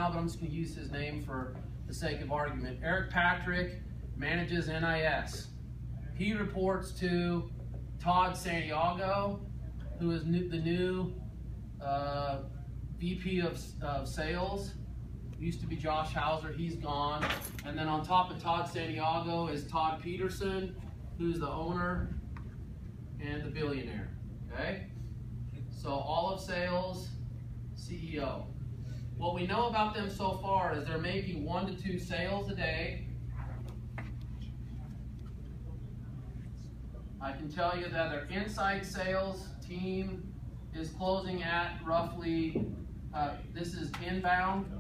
now, but I'm just going to use his name for the sake of argument. Eric Patrick manages NIS. He reports to Todd Santiago, who is the new VP of Sales. Used to be Josh Hauser, he's gone. And then on top of Todd Santiago is Todd Peterson, who's the owner and the billionaire, okay? So all of sales, CEO. What we know about them so far is they're making 1 to 2 sales a day. I can tell you that their inside sales team is closing at roughly, this is inbound,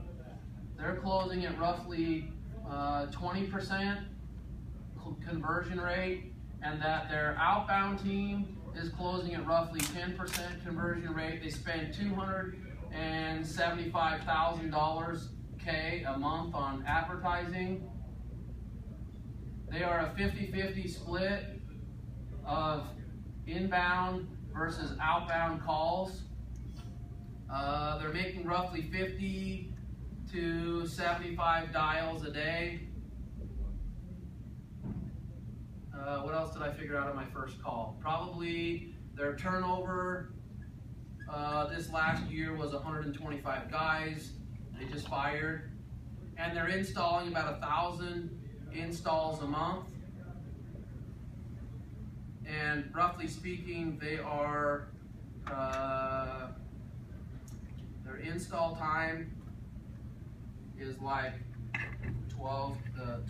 they're closing at roughly 20% conversion rate, and that their outbound team is closing at roughly 10% conversion rate. They spend $275,000 a month on advertising. They are a 50-50 split of inbound versus outbound calls. They're making roughly 50 to 75 dials a day. What else did I figure out on my first call? Probably their turnover this last year was 125 guys they just fired. And they're installing about 1,000 installs a month. And roughly speaking, they are, their install time is like 12 to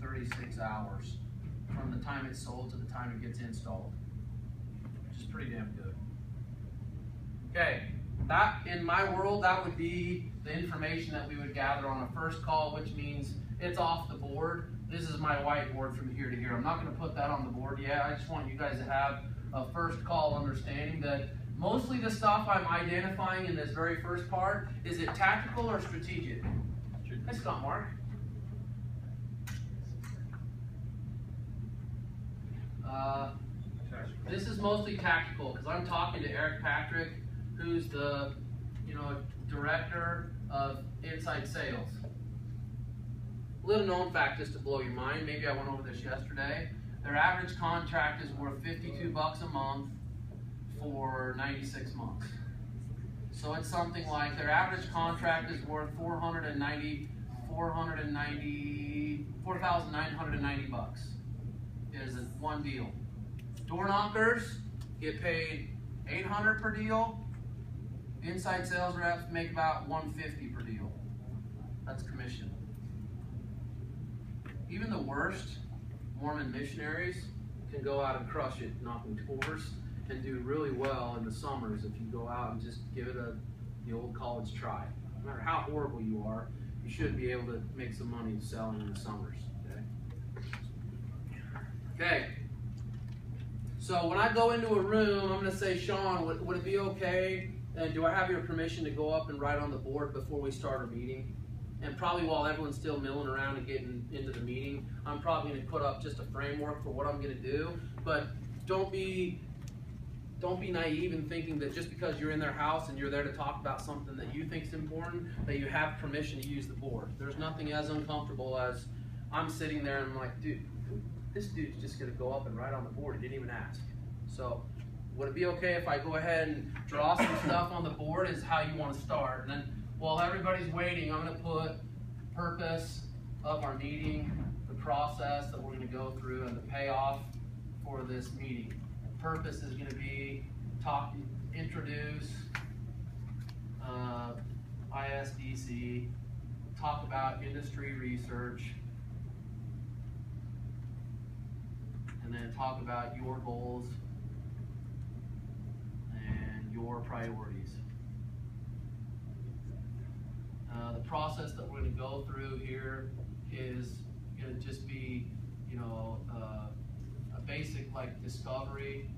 36 hours from the time it's sold to the time it gets installed, which is pretty damn good. Okay, that in my world, that would be the information that we would gather on a first call, which means it's off the board. This is my whiteboard from here to here. I'm not going to put that on the board yet. I just want you guys to have a first call understanding that mostly the stuff I'm identifying in this very first part, is it tactical or strategic? Nice Scott, Mark. This is mostly tactical because I'm talking to Eric Patrick, who's the director of inside sales. Little known fact just to blow your mind, maybe I went over this yesterday. Their average contract is worth $52 a month for 96 months. So it's something like their average contract is worth $4,990 is one deal. Door knockers get paid $800 per deal. Inside sales reps make about $150 per deal. That's commission. Even the worst Mormon missionaries can go out and crush it knocking doors and do really well in the summers if you go out and just give it the old college try. No matter how horrible you are, you should be able to make some money selling in the summers. Okay. So when I go into a room, I'm going to say, Sean, would it be okay? And do I have your permission to go up and write on the board before we start our meeting? And probably while everyone's still milling around and getting into the meeting, I'm probably going to put up just a framework for what I'm going to do. But don't be naive in thinking that just because you're in their house and you're there to talk about something that you think is important, that you have permission to use the board. There's nothing as uncomfortable as I'm sitting there and I'm like, dude, this dude's just going to go up and write on the board. He didn't even ask. So would it be okay if I go ahead and draw some stuff on the board is how you want to start? And then while everybody's waiting, I'm going to put purpose of our meeting, the process that we're going to go through, and the payoff for this meeting. Purpose is going to be introduce ISDC, talk about industry research, and then talk about your goals and your priorities. The process that we're going to go through here is going to just be, a basic like discovery,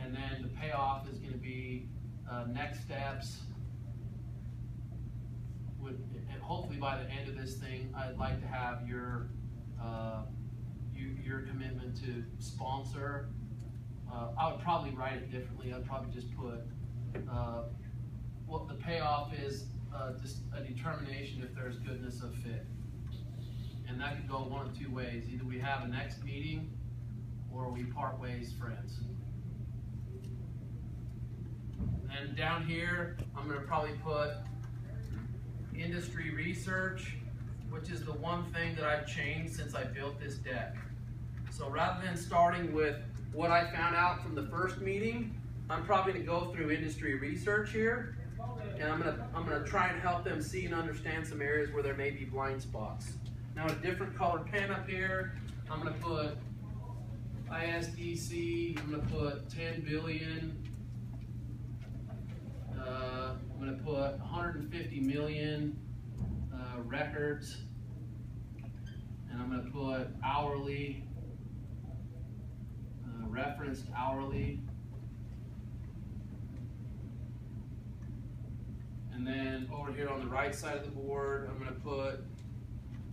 and then the payoff is going to be next steps. And hopefully by the end of this thing, I'd like to have your commitment to sponsor. I would probably write it differently. I'd probably just put what the payoff is just a determination if there's goodness of fit. And that could go one of two ways. Either we have a next meeting or we part ways friends. And down here, I'm going to probably put industry research, which is the one thing that I've changed since I built this deck. So rather than starting with what I found out from the first meeting, I'm probably going to go through industry research here, and I'm going to try and help them see and understand some areas where there may be blind spots. Now, a different colored pen up here, I'm going to put ISDC, I'm going to put 10 billion, I'm going to put 150 million records, and I'm going to put hourly, referenced hourly. And then over here on the right side of the board, I'm going to put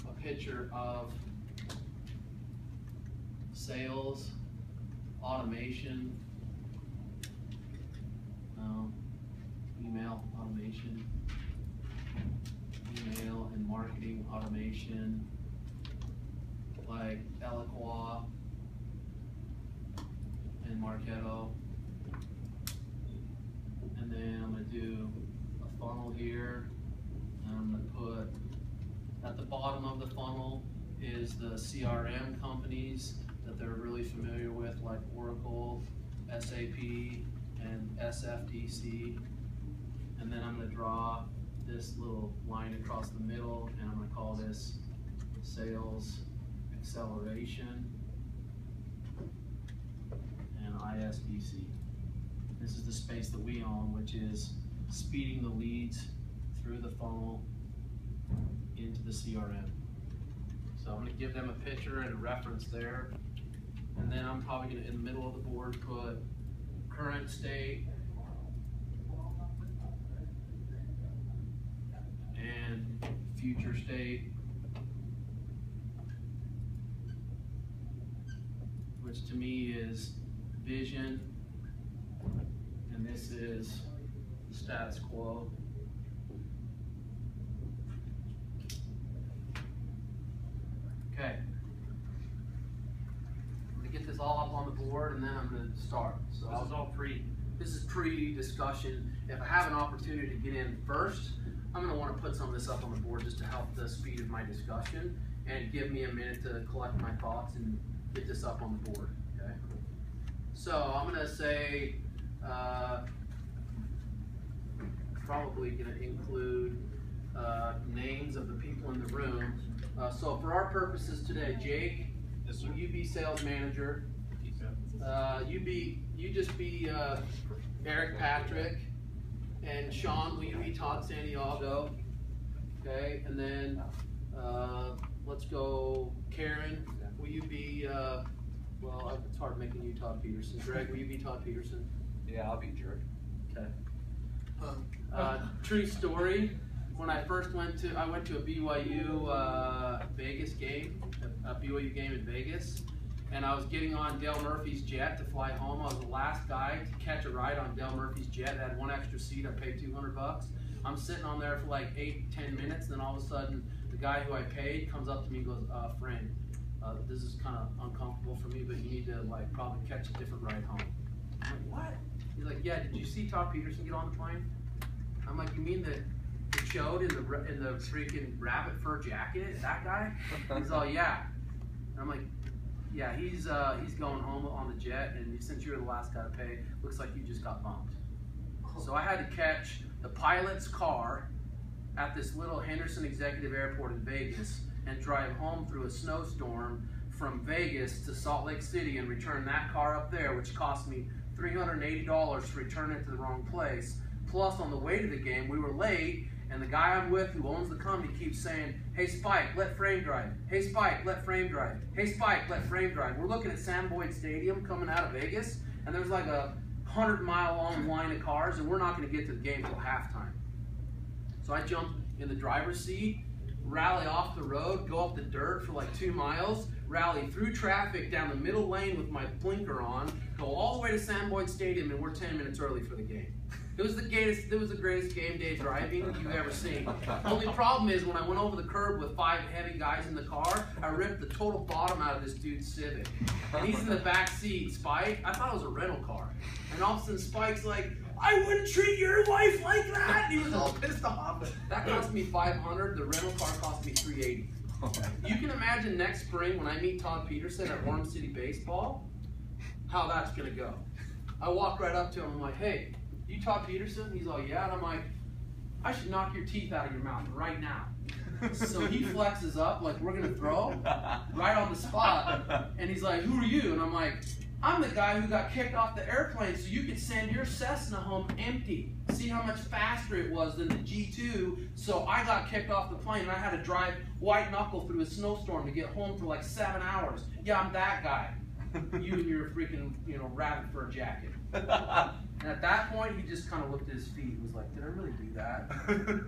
a picture of sales, automation, email automation, email and marketing automation, like Eloqua and Marketo. And then I'm going to do a funnel here, and I'm going to put at the bottom of the funnel is the CRM companies that they're really familiar with, like Oracle, SAP, and SFDC. And then I'm going to draw this little line across the middle, and I'm going to call this sales acceleration and ISDC. This is the space that we own, which is speeding the leads through the funnel into the CRM. So I'm going to give them a picture and a reference there. And then I'm probably going to, in the middle of the board, put current state and future state, which to me is vision, and this is status quo. Okay. I'm going to get this all up on the board, and then I'm going to start. So this is pre-discussion. If I have an opportunity to get in first, I'm going to want to put some of this up on the board just to help the speed of my discussion and give me a minute to collect my thoughts and get this up on the board. Okay. So I'm going to say probably going to include names of the people in the room. So for our purposes today, Jake, yes, will you be sales manager? You just be Eric Patrick, and Sean, will you be Todd Santiago? Okay, and then let's go Karen, will you be, well, it's hard making you Todd Peterson. Greg, will you be Todd Peterson? Yeah, I'll be Jerk. Okay. True story. When I first went to a BYU Vegas game, a BYU game in Vegas, and I was getting on Dale Murphy's jet to fly home. I was the last guy to catch a ride on Dale Murphy's jet. It had one extra seat. I paid $200. I'm sitting on there for like 8-10 minutes, and then all of a sudden, the guy who I paid comes up to me and goes, "Friend, this is kind of uncomfortable for me, but you need to like probably catch a different ride home." I'm like, "What?" He's like, "Yeah, did you see Todd Peterson get on the plane?" I'm like, "You mean that it showed in the freaking rabbit fur jacket? That guy?" He's all, "Yeah." And I'm like, "Yeah, he's going home on the jet, and since you're the last guy to pay, looks like you just got bumped." So I had to catch the pilot's car at this little Henderson Executive Airport in Vegas and drive home through a snowstorm from Vegas to Salt Lake City and return that car up there, which cost me $380 to return it to the wrong place. Plus, on the way to the game, we were late, and the guy I'm with who owns the company keeps saying, "Hey Spike, let frame drive. Hey Spike, let frame drive. Hey Spike, let frame drive." We're looking at Sam Boyd Stadium coming out of Vegas, and there's like a 100-mile long line of cars, and we're not going to get to the game until halftime. So I jump in the driver's seat, rally off the road, go up the dirt for like 2 miles, rally through traffic down the middle lane with my blinker on, go all the way to Sam Boyd Stadium, and we're 10 minutes early for the game. It was the greatest game day driving you've ever seen. Only problem is when I went over the curb with 5 heavy guys in the car, I ripped the total bottom out of this dude's Civic. And he's in the back seat, Spike. I thought it was a rental car. And all of a sudden Spike's like, I wouldn't treat your wife like that. And he was all pissed off. That cost me $500. The rental car cost me $380. You can imagine next spring when I meet Todd Peterson at Orem City Baseball, how that's gonna go. I walk right up to him. I'm like, hey, you Todd Peterson? He's all, yeah. And I'm like, I should knock your teeth out of your mouth right now. So he flexes up like we're gonna throw right on the spot. And he's like, who are you? And I'm like, I'm the guy who got kicked off the airplane so you could send your Cessna home empty. See how much faster it was than the G2. So I got kicked off the plane and I had to drive white knuckle through a snowstorm to get home for like 7 hours. Yeah, I'm that guy. You and your freaking, rabbit fur jacket. And at that point, he just kind of looked at his feet and was like, did I really do that?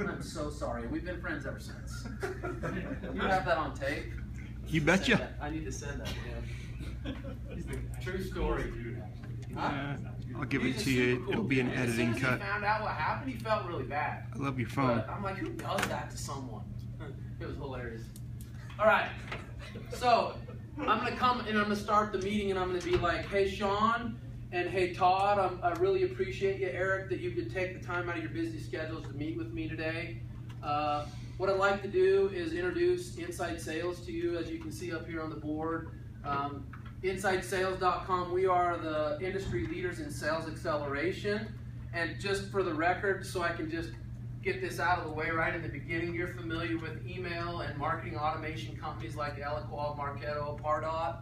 I'm so sorry. We've been friends ever since. You have that on tape? You betcha. I need to send that to him. True story. I'll give it to you. It'll be an editing cut. As soon as he found out what happened, he felt really bad. I love your phone. But I'm like, who does that to someone? It was hilarious. All right. So I'm going to come and I'm going to start the meeting and I'm going to be like, hey, Sean, and hey, Todd, I really appreciate you, Eric, that you could take the time out of your busy schedules to meet with me today. What I'd like to do is introduce Inside Sales to you, as you can see up here on the board. InsideSales.com, we are the industry leaders in sales acceleration. And just for the record, so I can just get this out of the way right in the beginning, you're familiar with email and marketing automation companies like Eloqua, Marketo, Pardot.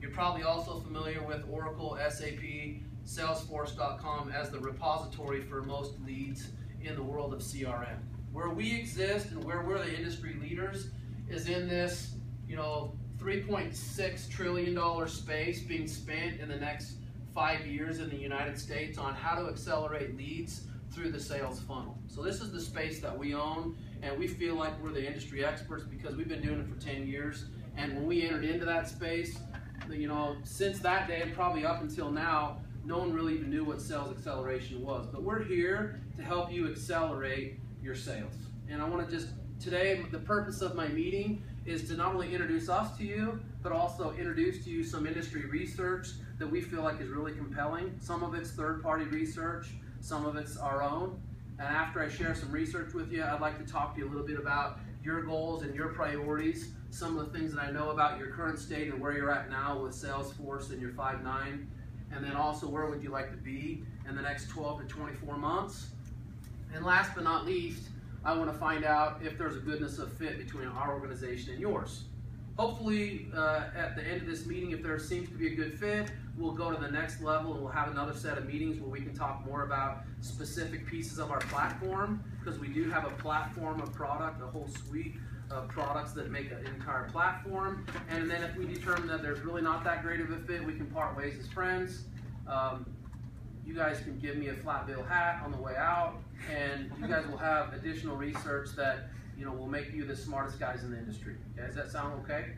You're probably also familiar with Oracle, SAP, Salesforce.com as the repository for most leads in the world of CRM. Where we exist and where we're the industry leaders is in this, $3.6 trillion space being spent in the next 5 years in the United States on how to accelerate leads through the sales funnel. So this is the space that we own, and we feel like we're the industry experts because we've been doing it for 10 years. And when we entered into that space, since that day and probably up until now, no one really even knew what sales acceleration was. But we're here to help you accelerate your sales. And I want to today, the purpose of my meeting is to not only introduce us to you, but also introduce to you some industry research that we feel like is really compelling. Some of it's third-party research, some of it's our own. And after I share some research with you, I'd like to talk to you a little bit about your goals and your priorities, some of the things that I know about your current state and where you're at now with Salesforce and your 5.9, and then also where would you like to be in the next 12 to 24 months. And last but not least, I want to find out if there's a goodness of fit between our organization and yours. Hopefully, at the end of this meeting, if there seems to be a good fit, we'll go to the next level and we'll have another set of meetings where we can talk more about specific pieces of our platform, because we do have a platform of product, a whole suite of products that make an entire platform. And then if we determine that there's really not that great of a fit, we can part ways as friends. You guys can give me a flat bill hat on the way out, and you guys will have additional research that will make you the smartest guys in the industry. Okay, does that sound okay?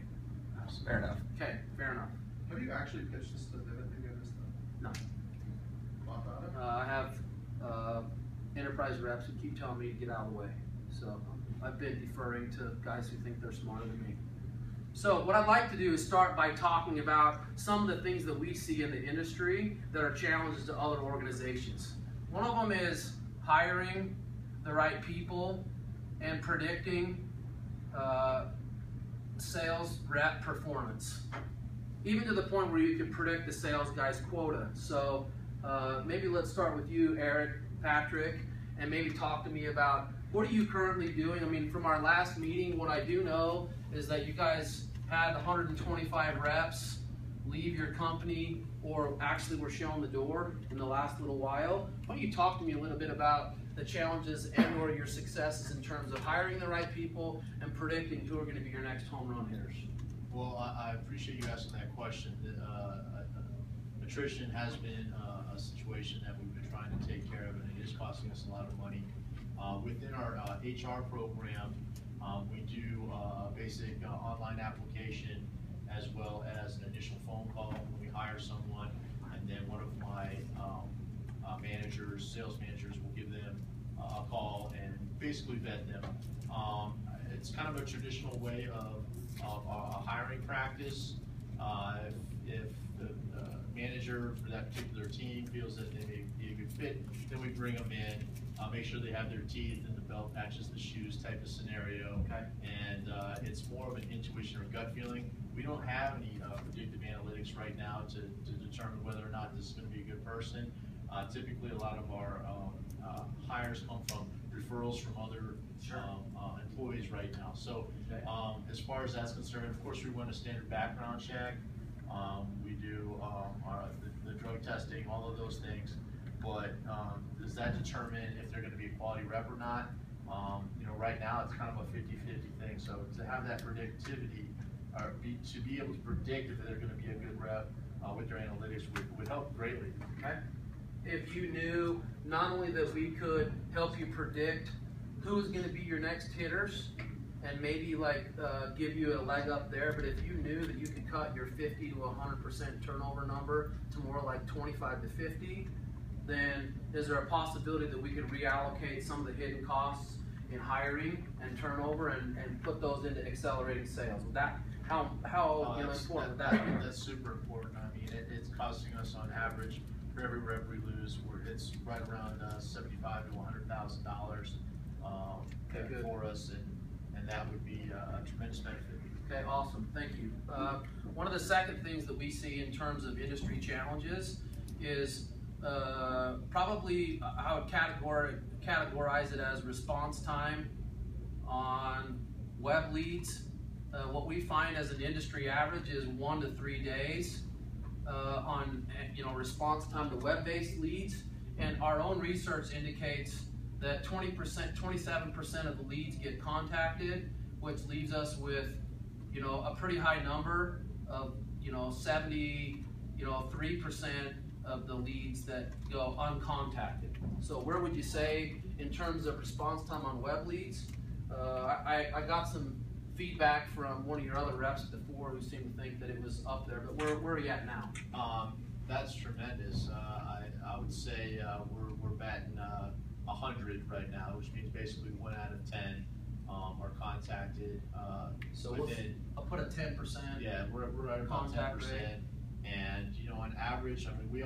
Fair enough. Okay, fair enough. Have you actually pitched this to them at any of this stuff? No. About it? I have enterprise reps who keep telling me to get out of the way. So I've been deferring to guys who think they're smarter than me. So what I'd like to do is start by talking about some of the things that we see in the industry that are challenges to other organizations. One of them is hiring the right people and predicting sales rep performance, even to the point where you can predict the sales guy's quota. So maybe let's start with you, Eric, Patrick, and maybe talk to me about what are you currently doing. I mean, from our last meeting, what I do know is that you guys had 125 reps leave your company, or actually were shown the door in the last little while. Why don't you talk to me a little bit about the challenges and or your successes in terms of hiring the right people and predicting who are going to be your next home run hitters? Well, I appreciate you asking that question. Attrition has been a situation that we've been trying to take care of, and it is costing us a lot of money. Within our HR program, we do a basic online application as well as an initial phone call when we hire someone, and then one of my managers, sales managers will give them a call and basically vet them. It's kind of a traditional way of a hiring practice. If the manager for that particular team feels that they may be a good fit, then we bring them in, make sure they have their teeth and the belt matches the shoes type of scenario. Okay. And it's more of an intuition or gut feeling. We don't have any predictive analytics right now to determine whether or not this is going to be a good person. Typically, a lot of our hires come from referrals from other employees right now. So Okay. as far as that's concerned, of course, we run a standard background check. We do the drug testing, all of those things. But does that determine if they're going to be a quality rep or not? You know, right now it's kind of a 50-50 thing. So to have that predictivity, or to be able to predict if they're going to be a good rep with their analytics would help greatly. Okay. If you knew not only that we could help you predict who's going to be your next hitters and maybe like give you a leg up there, but if you knew that you could cut your 50 to 100% turnover number to more like 25 to 50, then is there a possibility that we could reallocate some of the hidden costs in hiring and turnover and put those into accelerating sales? Would that, how important would that be? That's super important. I mean, it's costing us on average for every rep we lose, it's right around $75,000 to $100,000 Okay, good. for us, and that would be a tremendous benefit. Okay, awesome, thank you. One of the second things that we see in terms of industry challenges is probably I would categorize it as response time on web leads. What we find as an industry average is 1 to 3 days on response time to web-based leads, and our own research indicates that 20%, 27% of the leads get contacted, which leaves us with a pretty high number of 73% of the leads that go uncontacted. So where would you say in terms of response time on web leads? I got some feedback from one of your other reps before who seemed to think that it was up there, but where are you at now? That's tremendous. I would say we're batting 100 right now, which means basically 1 out of 10 are contacted. So within, I'll put a 10%. Yeah, we're right about 10%. And on average, I mean, we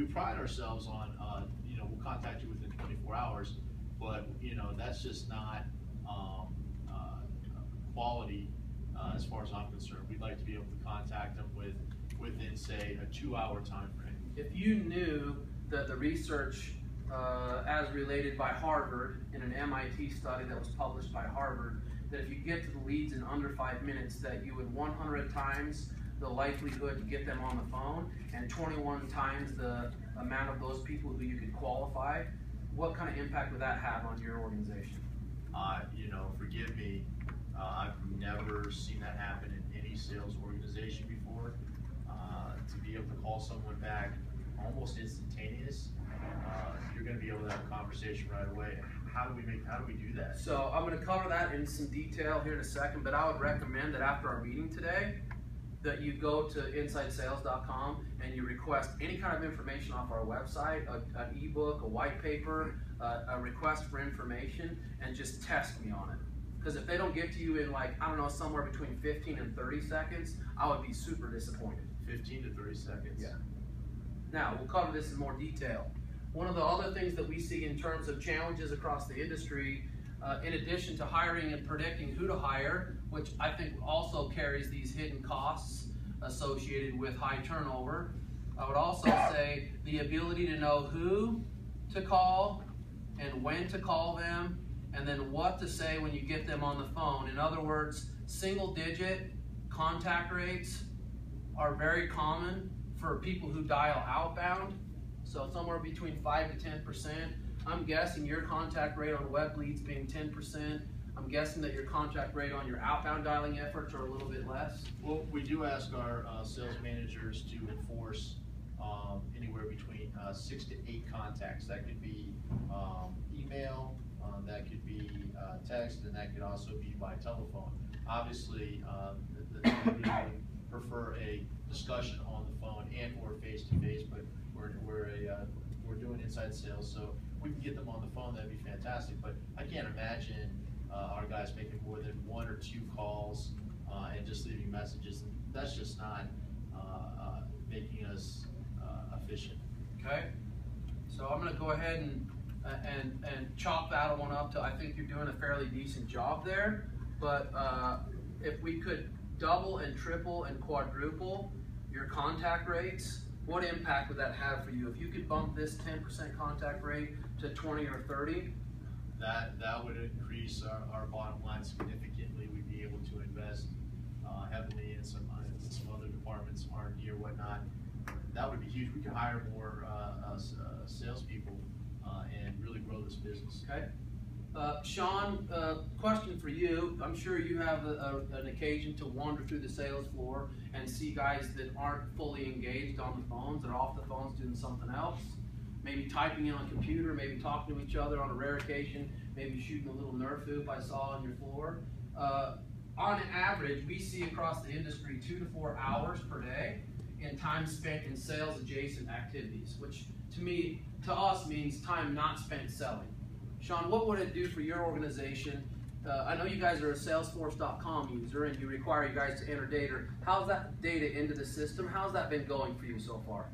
pride ourselves on we'll contact you within 24 hours, but that's just not quality as far as I'm concerned. We'd like to be able to contact them within say a 2-hour time frame. If you knew that the research as related by Harvard in an MIT study that was published by Harvard, that if you get to the leads in under 5 minutes, that you would 100 times the likelihood to get them on the phone and 21 times the amount of those people who you could qualify, what kind of impact would that have on your organization? Forgive me, I've never seen that happen in any sales organization before. To be able to call someone back almost instantaneous, you're going to be able to have a conversation right away. How do we do that? So I'm going to cover that in some detail here in a second, but I would recommend that after our meeting today, that you go to insidesales.com and you request any kind of information off our website, an ebook, a white paper, a request for information, and just test me on it. Because if they don't get to you in somewhere between 15 and 30 seconds, I would be super disappointed. 15 to 30 seconds. Yeah. Now, we'll cover this in more detail. One of the other things that we see in terms of challenges across the industry, in addition to hiring and predicting who to hire, which I think also carries these hidden costs associated with high turnover, I would also say the ability to know who to call and when to call them, and then what to say when you get them on the phone. In other words, single-digit contact rates are very common for people who dial outbound, so somewhere between 5 to 10%. I'm guessing your contact rate on web leads being 10%. I'm guessing that your contact rate on your outbound dialing efforts are a little bit less. Well, we do ask our sales managers to enforce anywhere between 6 to 8 contacts. That could be email, that could be text, and that could also be by telephone. Obviously, the team would prefer a discussion on the phone and or face-to-face, but we're we're doing inside sales, so if we can get them on the phone, that'd be fantastic. But I can't imagine our guys making more than 1 or 2 calls and just leaving messages. That's just not making us efficient. Okay, so I'm going to go ahead and chop that one up to, I think you're doing a fairly decent job there, but if we could double and triple and quadruple your contact rates, what impact would that have for you? If you could bump this 10% contact rate to 20 or 30? That would increase our bottom line significantly. We'd be able to invest heavily in some other departments, R&D or whatnot. That would be huge. We could hire more salespeople and really grow this business. Okay. Sean, question for you. I'm sure you have an occasion to wander through the sales floor and see guys that aren't fully engaged on the phones, that are off the phones doing something else. Maybe typing in on a computer, maybe talking to each other on a rare occasion, maybe shooting a little Nerf hoop I saw on your floor. On average, we see across the industry 2 to 4 hours per day in time spent in sales adjacent activities, which to us means time not spent selling. Sean, what would it do for your organization? I know you guys are a Salesforce.com user and you require you guys to enter data. How's that data into the system? How's that been going for you so far?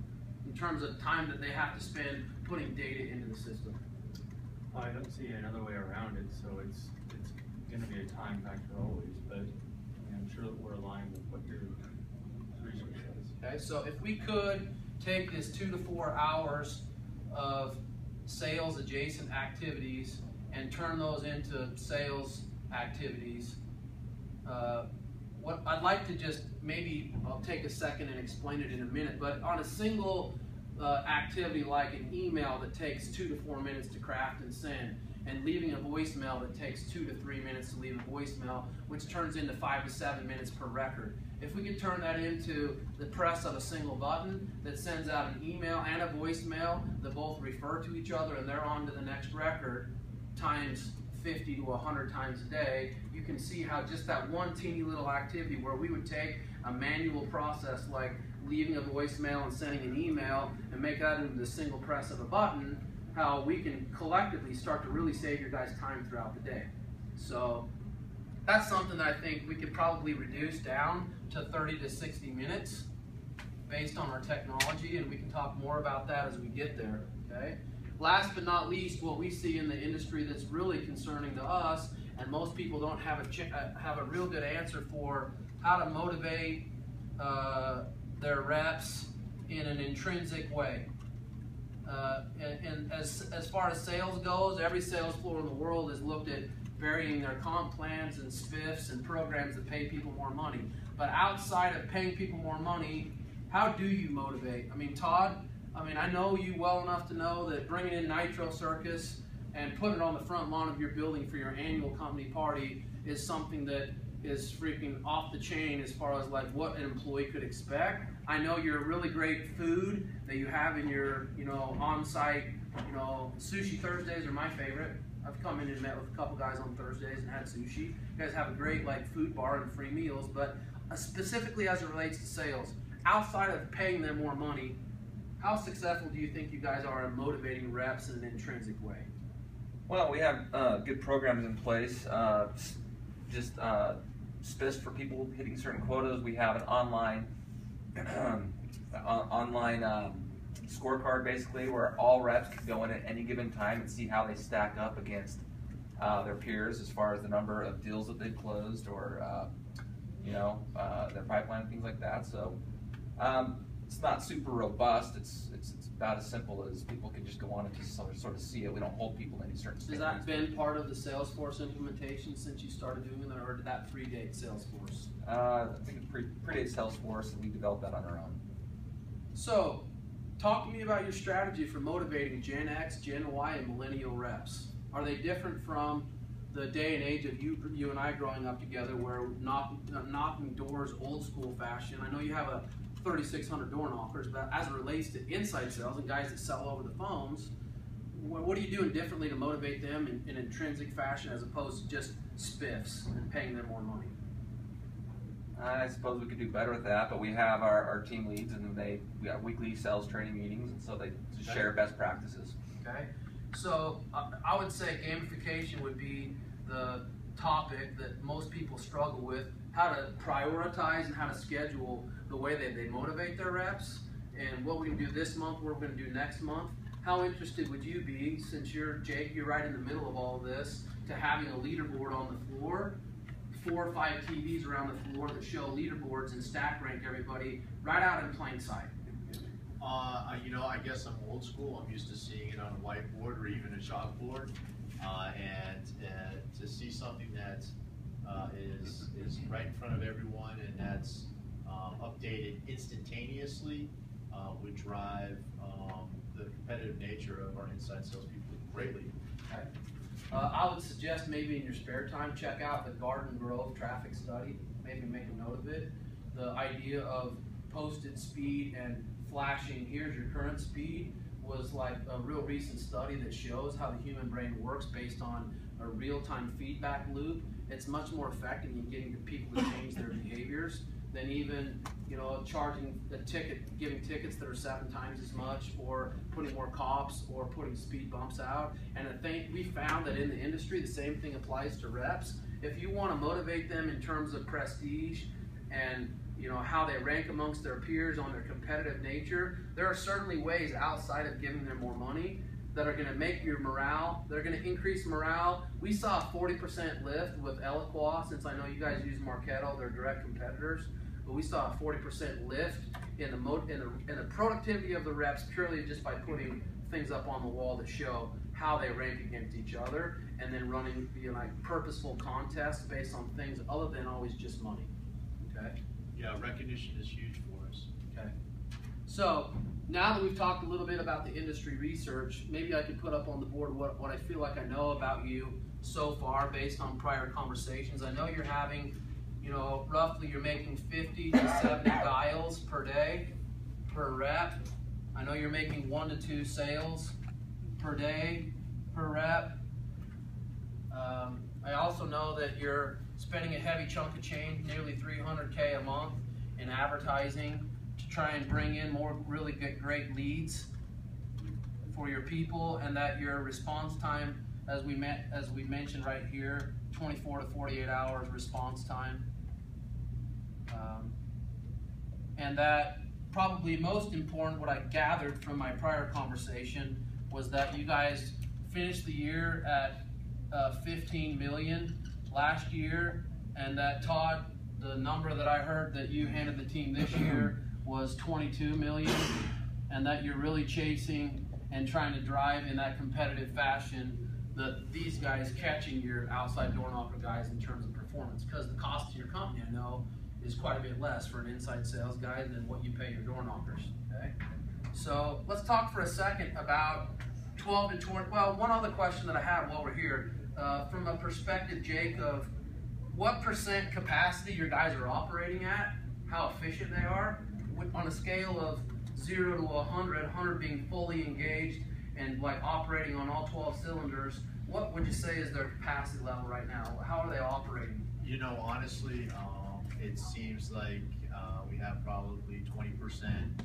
In terms of time that they have to spend putting data into the system? I don't see another way around it, so it's going to be a time factor always, but I'm sure that we're aligned with what your research says. Okay, so if we could take this 2 to 4 hours of sales adjacent activities and turn those into sales activities, what I'd like to just, maybe I'll take a second and explain it in a minute, but on a single activity like an email that takes 2 to 4 minutes to craft and send, and leaving a voicemail that takes 2 to 3 minutes to leave a voicemail, which turns into 5 to 7 minutes per record. If we could turn that into the press of a single button that sends out an email and a voicemail that both refer to each other and they're on to the next record, times 50 to 100 times a day, you can see how just that one teeny little activity where we would take a manual process like leaving a voicemail and sending an email and make that into the single press of a button, how we can collectively start to really save your guys' time throughout the day. So that's something that I think we could probably reduce down to 30 to 60 minutes based on our technology, and we can talk more about that as we get there, okay? Last but not least, what we see in the industry that's really concerning to us, and most people don't have a real good answer for how to motivate their reps in an intrinsic way. And as far as sales goes, every sales floor in the world has looked at varying their comp plans and spiffs and programs that pay people more money. But outside of paying people more money, how do you motivate? I mean, Todd, I know you well enough to know that bringing in Nitro Circus and putting it on the front lawn of your building for your annual company party is something that is freaking off the chain as far as like what an employee could expect. I know your really great food that you have in your, on-site, Sushi Thursdays are my favorite. I've come in and met with a couple guys on Thursdays and had sushi. You guys have a great food bar and free meals, but specifically as it relates to sales, outside of paying them more money, how successful do you think you guys are in motivating reps in an intrinsic way? Well, we have good programs in place. Just spiffs for people hitting certain quotas. We have an online scorecard basically where all reps can go in at any given time and see how they stack up against their peers as far as the number of deals that they've closed or their pipeline, things like that. So it's not super robust. It's about as simple as people can just go on and just sort of see it. We don't hold people in any certain standards. Has that been part of the Salesforce implementation since you started doing that, or did that predate Salesforce? I think it predates Salesforce, and we developed that on our own. So, talk to me about your strategy for motivating Gen X, Gen Y, and millennial reps. Are they different from the day and age of you and I growing up together, where knocking doors old school fashion? I know you have a 3,600 door knockers, but as it relates to inside sales and guys that sell over the phones, what are you doing differently to motivate them in intrinsic fashion as opposed to just spiffs and paying them more money? I suppose we could do better with that, but we have our team leads, and we have weekly sales training meetings, and so they just Okay. share best practices. Okay, so I would say gamification would be the topic that most people struggle with, how to prioritize and how to schedule the way they motivate their reps, and what we can do this month, what we're going to do next month. How interested would you be, since Jake, you're right in the middle of all this, to having a leaderboard on the floor, 4 or 5 TVs around the floor that show leaderboards and stack rank everybody right out in plain sight? You know, I guess I'm old school. I'm used to seeing it on a whiteboard or even a chalkboard, and to see something that is right in front of everyone and that's updated instantaneously would drive the competitive nature of our inside salespeople greatly. Okay. I would suggest maybe in your spare time, check out the Garden Grove traffic study. Maybe make a note of it. The idea of posted speed and flashing, here's your current speed, was like a real recent study that shows how the human brain works based on a real-time feedback loop. It's much more effective in getting people to change their behaviors than even, you know, charging a ticket, giving tickets that are 7 times as much, or putting more cops, or putting speed bumps out. And I think we found that in the industry, the same thing applies to reps. If you want to motivate them in terms of prestige and, you know, how they rank amongst their peers on their competitive nature, there are certainly ways outside of giving them more money that are going to make your morale, they're going to increase morale. We saw a 40% lift with Eloqua, since I know you guys use Marketo, they're direct competitors, but we saw a 40% lift in the productivity of the reps purely just by putting things up on the wall that show how they rank against each other, and then running, you know, like purposeful contests based on things other than always just money. Okay? Yeah, recognition is huge for us. Okay. So now that we've talked a little bit about the industry research, maybe I could put up on the board what I feel like I know about you so far based on prior conversations. I know you're having, you know, roughly you're making 50 to 70 dials per day, per rep. I know you're making 1 to 2 sales per day, per rep. I also know that you're spending a heavy chunk of change, nearly $300K a month in advertising to try and bring in more really great leads for your people, and that your response time, as we mentioned right here, 24 to 48 hours response time. And that probably most important, what I gathered from my prior conversation, was that you guys finished the year at 15 million last year, and that Todd, the number that I heard that you handed the team this year was 22 million, and that you're really chasing and trying to drive in that competitive fashion these guys catching your outside door knocker guys in terms of performance, because the cost to your company, I know, is quite a bit less for an inside sales guy than what you pay your door knockers. Okay, so let's talk for a second about 12 to 20. Well, one other question that I have while we're here, from a perspective, Jake, of what % capacity your guys are operating at, how efficient they are, on a scale of 0 to 100, 100 being fully engaged and like operating on all 12 cylinders. What would you say is their capacity level right now? How are they operating? You know, honestly, it seems like we have probably 20%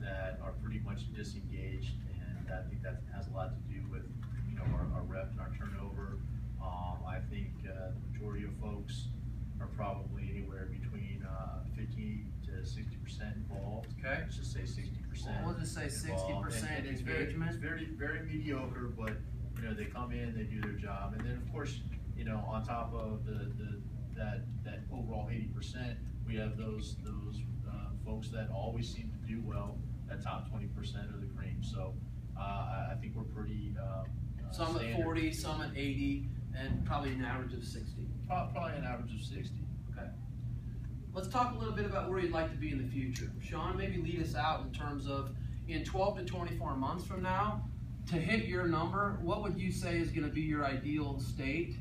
that are pretty much disengaged, and I think that has a lot to do with, you know, our rep and our turnover. I think the majority of folks are probably anywhere between 50 to 60% involved. Okay. Let's just say 60%. Well, we'll just say 60% and it's engagement. It's very mediocre, but you know, they come in, they do their job, and then of course, you know, on top of that overall 80%, we have those folks that always seem to do well. That top 20% of the cream. So I think we're pretty some standard. at 40, some at 80, and probably an average of 60. Probably an average of 60. Okay. Let's talk a little bit about where you'd like to be in the future. Sean, maybe lead us out in terms of in 12 to 24 months from now, to hit your number, what would you say is going to be your ideal state?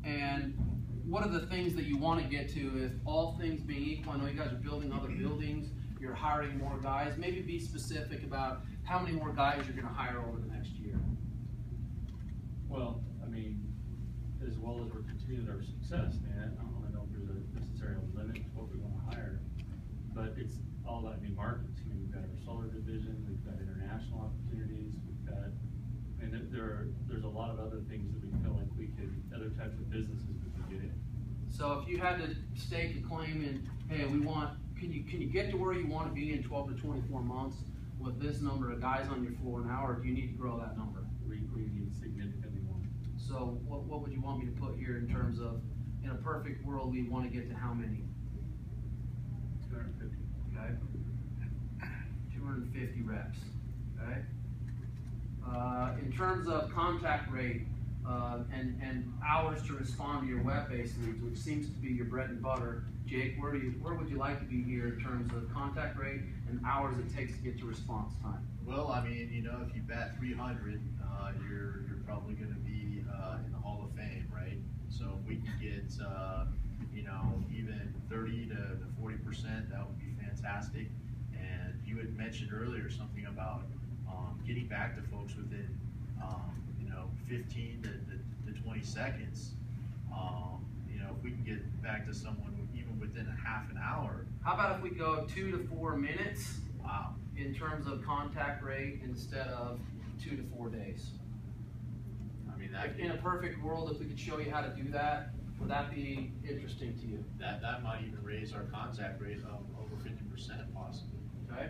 And what are the things that you want to get to if all things being equal? I know you guys are building other buildings, you're hiring more guys. Maybe be specific about how many more guys you're going to hire over the next year. Well, I mean, as well as we're continuing continue our success, man, I don't know if there's a necessary limit to what we wanna hire, but it's all about new markets. I mean, we've got our solar division, we've got international opportunities, we've got, I mean, there's a lot of other things that we feel like we could, other types of businesses we could get in. So if you had to stake a claim in, hey, can you get to where you want to be in 12 to 24 months with this number of guys on your floor now, or do you need to grow that number? We need significantly more. So what would you want me to put here in terms of, in a perfect world, we want to get to how many? 250. Okay. 250 reps, okay? In terms of contact rate, and hours to respond to your web-based leads, which seems to be your bread and butter, Jake, where would you like to be here in terms of contact rate and hours it takes to get to response time? Well, I mean, you know, if you bat 300, you're probably going to be in the Hall of Fame, right? So if we can get, you know, even 30 to 40%, that would be fantastic. And you had mentioned earlier something about getting back to folks within, you know, 15 to 20 seconds. You know, if we can get back to someone even within a half an hour. How about if we go 2 to 4 minutes? Wow. In terms of contact rate instead of 2 to 4 days? I mean, that In a perfect world, if we could show you how to do that, would that be interesting to you? that might even raise our contact rate over 50% possibly. Okay.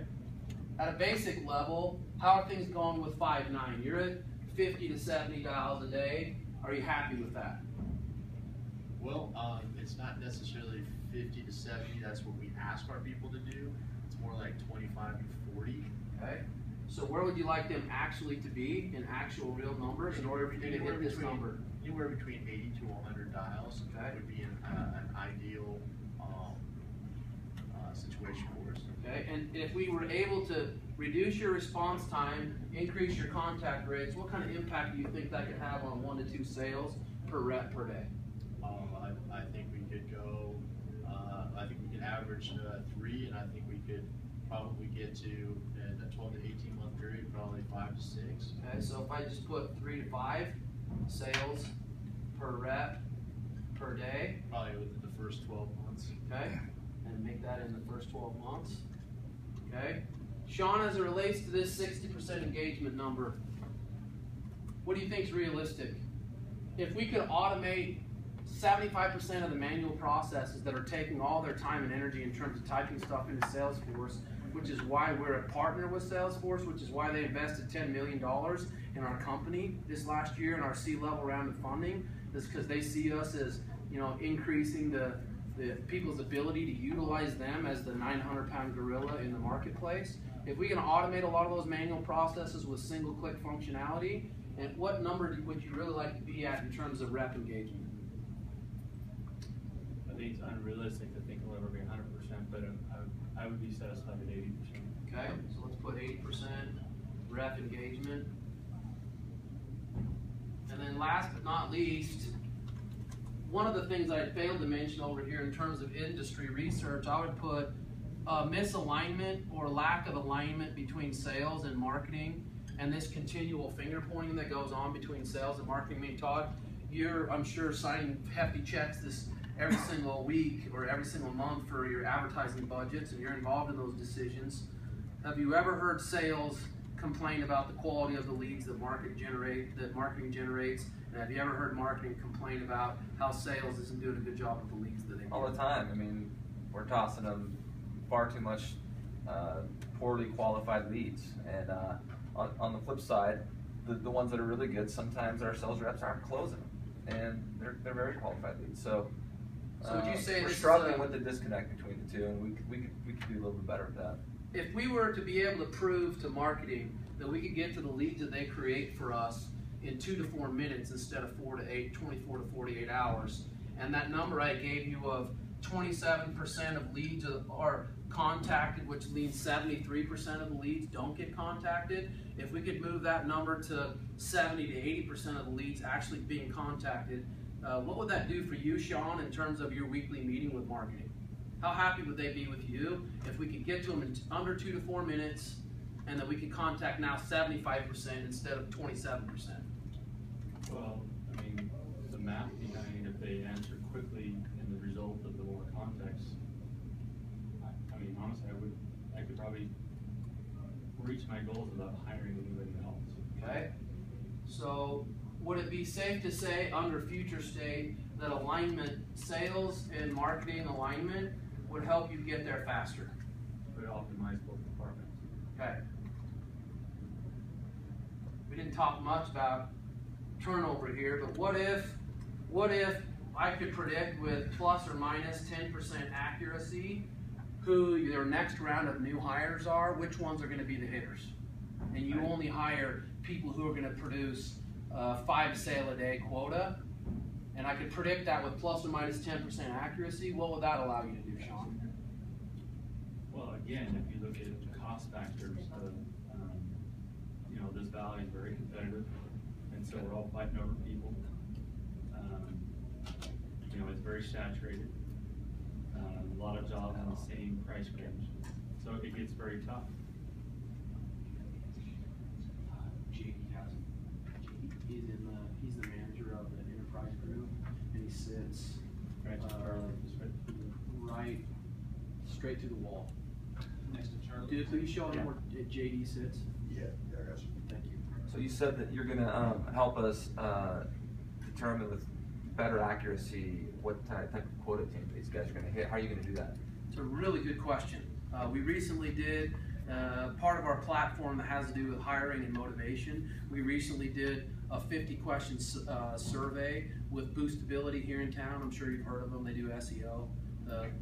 At a basic level, how are things going with 5.9? You're at 50 to 70 dials a day. Are you happy with that? Well, it's not necessarily 50 to 70. That's what we ask our people to do. It's more like 25 to 40. Okay. So where would you like them actually to be in actual real numbers in order for you to hit this number? Anywhere between 80 to 100 dials Okay. would be an ideal situation for us. Okay. And if we were able to reduce your response time, increase your contact rates, what kind of impact do you think that could have on 1 to 2 sales per rep per day? I think we could go. I think we could average 3, and I think we could probably get to in a 12 to 18 month period, probably 5 to 6. Okay, so if I just put 3 to 5 sales per rep per day, Probably within the first 12 months. okay, and make that in the first 12 months, okay. Sean, as it relates to this 60% engagement number, what do you think is realistic? If we could automate 75% of the manual processes that are taking all their time and energy in terms of typing stuff into Salesforce, which is why we're a partner with Salesforce, which is why they invested $10 million in our company this last year in our C-level round of funding, is because they see us as, you know, increasing the people's ability to utilize them as the 900-pound gorilla in the marketplace. If we can automate a lot of those manual processes with single-click functionality, and what number would you really like to be at in terms of rep engagement? I think it's unrealistic to think we'll ever be 100%, but I would be satisfied at 80%. Okay, so let's put 80% rep engagement. And then last but not least, one of the things I failed to mention over here in terms of industry research, I would put misalignment or lack of alignment between sales and marketing, and this continual finger pointing that goes on between sales and marketing. I mean, Todd, you're, I'm sure, signing hefty checks every single week or every single month for your advertising budgets, and you're involved in those decisions. Have you ever heard sales complain about the quality of the leads that marketing generates? And have you ever heard marketing complain about how sales isn't doing a good job with the leads that they get? All the time. I mean, we're tossing them far too much poorly qualified leads. And on the flip side, the ones that are really good, sometimes our sales reps aren't closing them, and they're very qualified leads. So would you say we're this is struggling with the disconnect between the two, and we could do a little bit better with that. If we were to be able to prove to marketing that we could get to the leads that they create for us in 2 to 4 minutes instead of 4 to 8, 24 to 48 hours, and that number I gave you of 27% of leads are contacted, which means 73% of the leads don't get contacted. If we could move that number to 70 to 80% of the leads actually being contacted, what would that do for you, Sean, in terms of your weekly meeting with marketing? How happy would they be with you if we could get to them in under 2 to 4 minutes, and that we could contact now 75% instead of 27%? Well, I mean, the math behind if they answer quickly in the result of the more context. I mean, honestly, I could probably reach my goals without hiring anybody else. Okay? So, would it be safe to say under future state that alignment, sales and marketing alignment would help you get there faster? Would optimize both departments. Okay. We didn't talk much about turnover here, but what if I could predict with plus or minus 10% accuracy who their next round of new hires are, which ones are going to be the hitters? And you only hire people who are going to produce 5 sale a day quota, and I could predict that with plus or minus 10% accuracy. What would that allow you to do, Sean? Well, again, if you look at the cost factors of, you know, this valley is very competitive, and so we're all fighting over people. You know, it's very saturated. A lot of jobs in the same price range, so it gets very tough. He's the manager of the enterprise group, and he sits right straight through the wall. Next to Charlie. Dude, will you show him where JD sits? Yeah, I got you. Thank you. So you said that you're gonna help us determine with better accuracy what type of quota team these guys are gonna hit. How are you gonna do that? It's a really good question. We recently did part of our platform that has to do with hiring and motivation. We recently did a 50-question survey with Boostability here in town. I'm sure you've heard of them. They do SEO.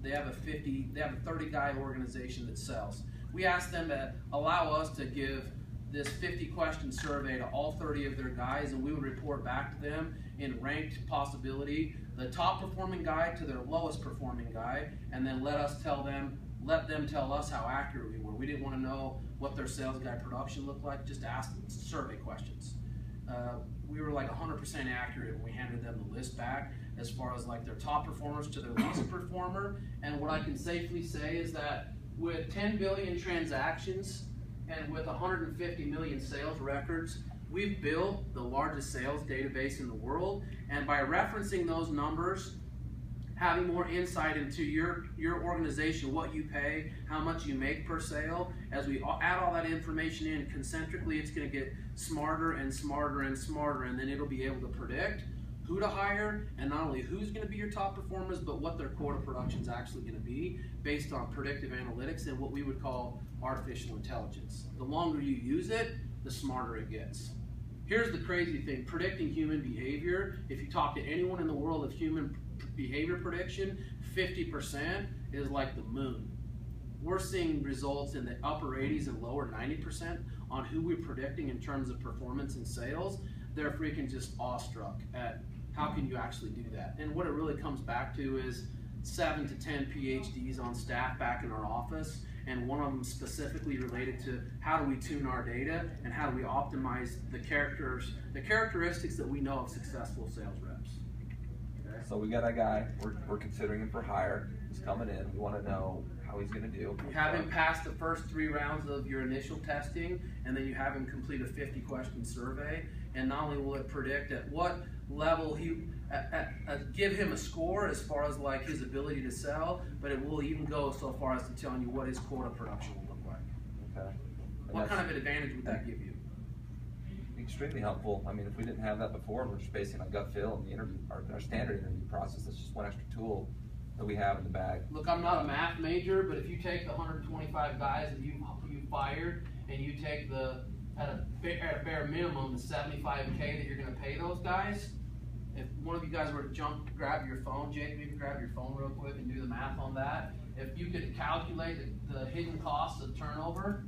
They have a 30-guy organization that sells. We asked them to allow us to give this 50-question survey to all 30 of their guys, and we would report back to them in ranked possibility, the top performing guy to their lowest performing guy, and then let them tell us how accurate we were. We didn't want to know what their sales guy production looked like, just ask them survey questions. We were like 100% accurate when we handed them the list back as far as like their top performers to their least performer. And what I can safely say is that with 10 billion transactions and with 150 million sales records, we've built the largest sales database in the world. And by referencing those numbers, having more insight into your organization, what you pay, how much you make per sale, as we add all that information in concentrically, it's going to get smarter and smarter and smarter, and then it'll be able to predict who to hire, and not only who's going to be your top performers, but what their quota production is actually going to be based on predictive analytics and what we would call artificial intelligence. The longer you use it, the smarter it gets. Here's the crazy thing, predicting human behavior, if you talk to anyone in the world of human behavior prediction, 50% is like the moon. We're seeing results in the upper 80s and lower 90% on who we're predicting in terms of performance and sales. They're freaking just awestruck at how can you actually do that. And what it really comes back to is 7 to 10 PhDs on staff back in our office, and one of them specifically related to how do we tune our data and how do we optimize the characteristics that we know of successful sales reps. Okay? So we got a guy, we're considering him for hire. He's coming in. We want to know how he's going to do. You have him pass the first 3 rounds of your initial testing, and then you have him complete a 50-question survey. And not only will it predict at what level give him a score as far as like his ability to sell, but it will even go so far as to telling you what his quota production will look like. Okay. What kind of an advantage would that give you? Extremely helpful. I mean, if we didn't have that before, we're just basing on gut feel and the interview, our standard interview process. That's just one extra tool that we have in the bag. Look, I'm not a math major, but if you take the 125 guys that you fired and you take at a bare minimum the $75K that you're going to pay those guys, if one of you guys were to grab your phone, Jake, maybe grab your phone real quick and do the math on that. If you could calculate the hidden costs of turnover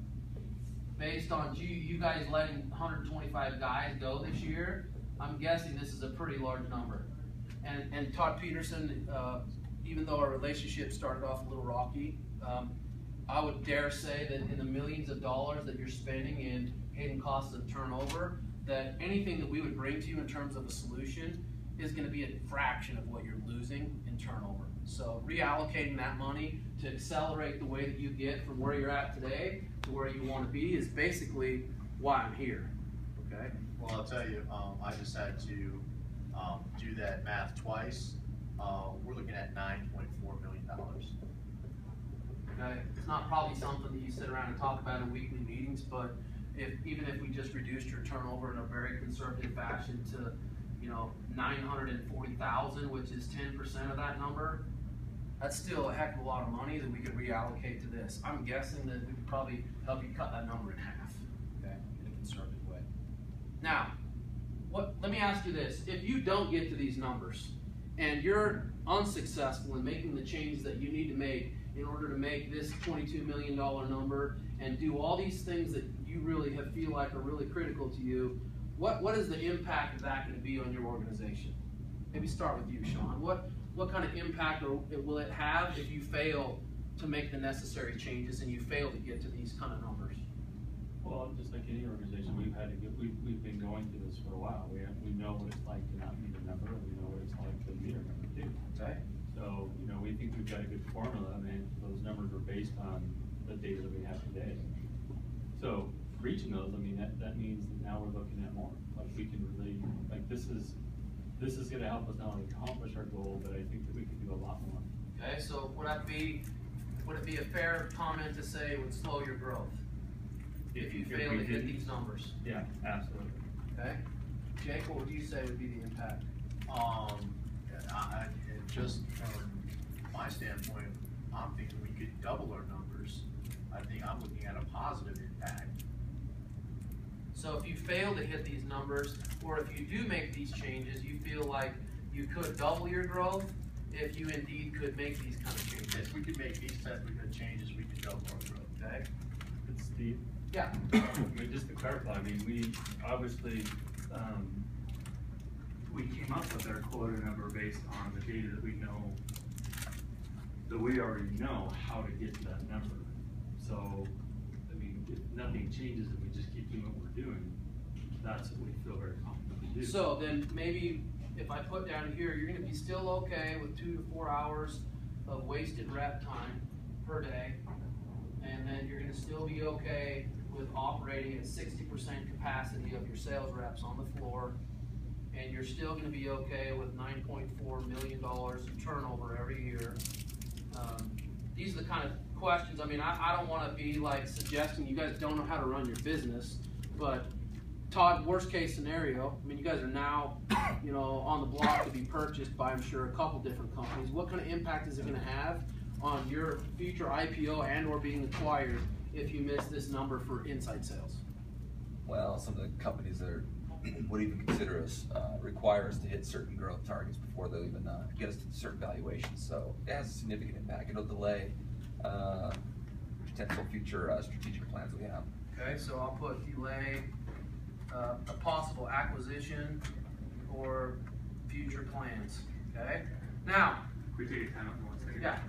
based on you guys letting 125 guys go this year, I'm guessing this is a pretty large number. And Todd Peterson, even though our relationship started off a little rocky, I would dare say that in the millions of dollars that you're spending in hidden costs of turnover, that anything that we would bring to you in terms of a solution is going to be a fraction of what you're losing in turnover. So reallocating that money to accelerate the way that you get from where you're at today to where you want to be is basically why I'm here. Okay. Well, I'll tell you, I just had to Do that math twice, we're looking at $9.4 million. Okay, it's not probably something that you sit around and talk about in weekly meetings, but even if we just reduced your turnover in a very conservative fashion to, 940,000, which is 10% of that number, that's still a heck of a lot of money that we could reallocate to this. I'm guessing that we could probably help you cut that number in half. Okay, in a conservative way. Now, let me ask you this. If you don't get to these numbers and you're unsuccessful in making the changes that you need to make in order to make this $22 million number and do all these things that you really feel like are really critical to you, what is the impact of that going to be on your organization? Maybe start with you, Sean. What kind of impact will it have if you fail to make the necessary changes and you fail to get to these kind of numbers? Well, just like any organization, we've been going through this for a while. We know what it's like to not meet a number, and we know what it's like to meet a number too. Okay. So, we think we've got a good formula. I mean, those numbers are based on the data that we have today. So, reaching those, that means that now we're looking at more. Like, we can really, this is gonna help us not only accomplish our goal, but I think that we can do a lot more. Okay, so would it be a fair comment to say it would slow your growth if you fail to hit these numbers? Yeah, absolutely. Okay. Jake, what would you say would be the impact? Just from my standpoint, I'm thinking we could double our numbers. I think I'm looking at a positive impact. So if you fail to hit these numbers, or if you do make these changes, you feel like you could double your growth if you indeed could make these kind of changes. If we could make these type of good changes, we could double our growth. Okay? It's Steve. Yeah. Just to clarify, we obviously, we came up with our quota number based on the data that we know, that we already know how to get to that number. So, if nothing changes and we just keep doing what we're doing, that's what we feel very confident to do. So then maybe if I put down here, you're gonna be still okay with 2 to 4 hours of wasted rep time per day. And then you're gonna still be okay with operating at 60% capacity of your sales reps on the floor. And you're still gonna be okay with $9.4 million in turnover every year. These are the kind of questions, I don't wanna be like suggesting you guys don't know how to run your business, but Todd, worst case scenario, you guys are now, on the block to be purchased by, I'm sure, a couple different companies. What kind of impact is it gonna have on your future IPO and or being acquired if you miss this number for inside sales? Well, some of the companies that would even consider us, require us to hit certain growth targets before they'll even get us to certain valuations. So it has a significant impact. It'll delay potential future strategic plans that we have. Okay, so I'll put delay a possible acquisition or future plans. Okay, now. We take a time out for 1 second. Yeah.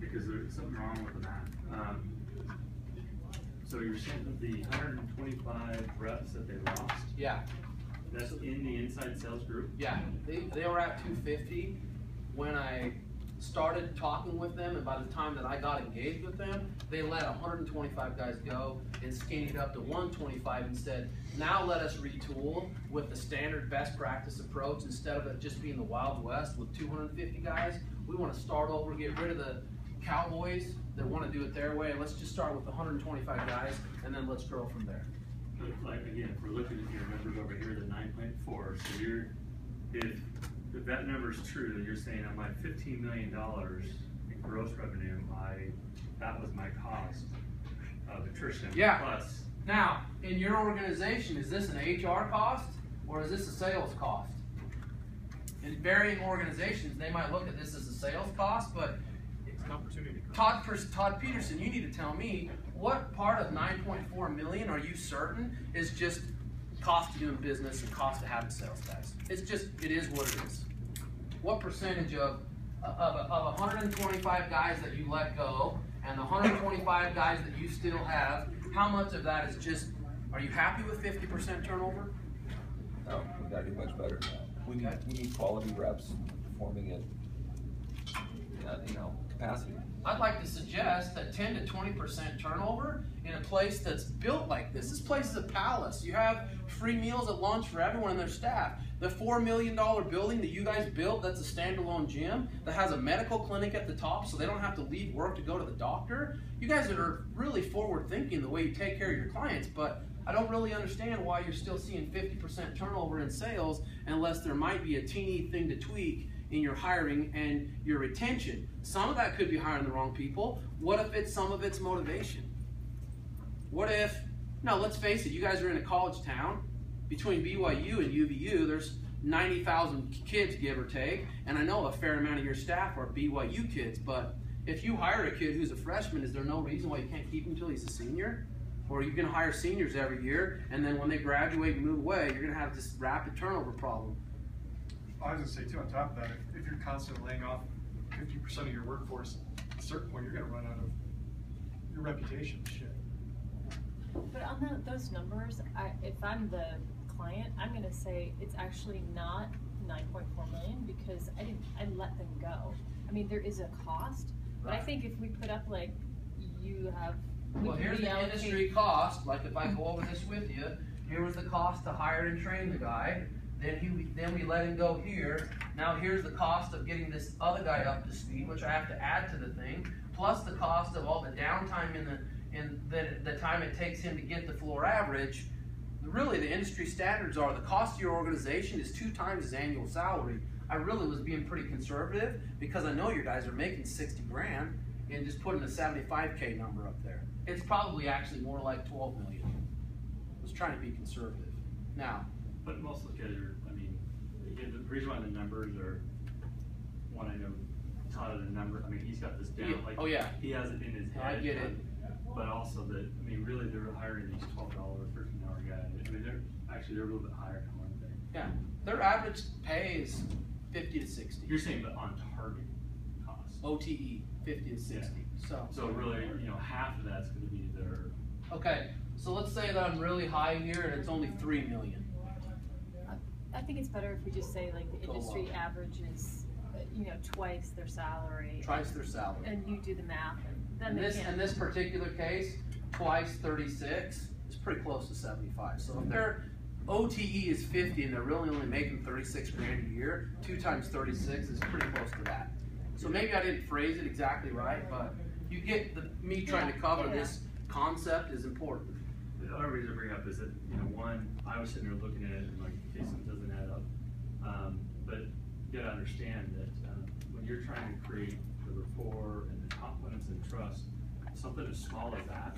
Because there's something wrong with the math. So you're saying that the 125 reps that they lost, Yeah. that's in the inside sales group? Yeah, they were at 250 when I started talking with them, and by the time that I got engaged with them, they let 125 guys go and skinnied up to 125 and said, now let us retool with the standard best practice approach instead of it just being the Wild West with 250 guys. We want to start over, get rid of the cowboys that want to do it their way, and let's just start with 125 guys, and then let's grow from there. Like, again, if we're looking at your numbers over here, the 9.4, so if that number is true, that you're saying on my $15 million in gross revenue, that was my cost of attrition. Yeah. Plus. Now, in your organization, is this an HR cost or is this a sales cost? In varying organizations, they might look at this as a sales cost, but It's an opportunity cost. Todd Peterson, you need to tell me what part of 9.4 million are you certain is just cost of doing business and cost of having sales guys? It is what it is. What percentage of 125 guys that you let go and the 125 guys that you still have, how much of that is just, are you happy with 50% turnover? No, we gotta do much better. We need quality reps performing at capacity. I'd like to suggest that 10 to 20% turnover in a place that's built like this. This place is a palace. You have free meals at lunch for everyone and their staff. The $4 million building that you guys built, that's a standalone gym that has a medical clinic at the top so they don't have to leave work to go to the doctor. You guys are really forward thinking the way you take care of your clients, but I don't really understand why you're still seeing 50% turnover in sales unless there might be a teeny thing to tweak in your hiring and your retention. Some of that could be hiring the wrong people. What if some of it's motivation? What if, now let's face it, you guys are in a college town. Between BYU and UVU, there's 90,000 kids, give or take, and I know a fair amount of your staff are BYU kids, but if you hire a kid who's a freshman, is there no reason why you can't keep him until he's a senior? Or you can hire seniors every year, and then when they graduate and move away, you're gonna have this rapid turnover problem. I was gonna say too, on top of that, if you're constantly laying off 50% of your workforce, at a certain point, you're gonna run out of your reputation. Shit. But on those numbers, if I'm the client, I'm gonna say it's actually not 9.4 million because I let them go. I mean, there is a cost, but I think if we put up like you have. Well, here's the industry cost. Like if I go over this with you, here was the cost to hire and train the guy. Then we let him go here. Now here's the cost of getting this other guy up to speed, which I have to add to the thing, plus the cost of all the downtime in the time it takes him to get the floor average. Really, the industry standards are the cost of your organization is 2 times his annual salary. I really was being pretty conservative because I know you guys are making 60 grand and just putting a 75K number up there. It's probably actually more like 12 million. I was trying to be conservative. Now, but most of the kids are, I mean, again, the reason why the numbers are, one I know, Todd had a number, I mean, he's got this down, like, oh yeah, he has it in his head. I get it. But also that, I mean, really they're hiring these $12, 13-hour guys. I mean, they're a little bit higher than one thing. Yeah, their average pay is 50 to 60. You're saying, but on target cost. OTE, 50 to 60. Yeah. So really, half of that's going to be their. Okay, so let's say that I'm really high here and it's only 3 million. I think it's better if we just say like the industry average is, twice their salary. Twice their salary. And you do the math, and then in this particular case, twice 36 is pretty close to 75. So if their OTE is 50 and they're really only making 36 grand a year, 2 times 36 is pretty close to that. So maybe I didn't phrase it exactly right, but you get me trying to cover this concept is important. The other reason I bring up is that, one, I was sitting there looking at it and like, okay, something doesn't add up. But you gotta understand that when you're trying to create the rapport and the confidence and trust, something as small as that,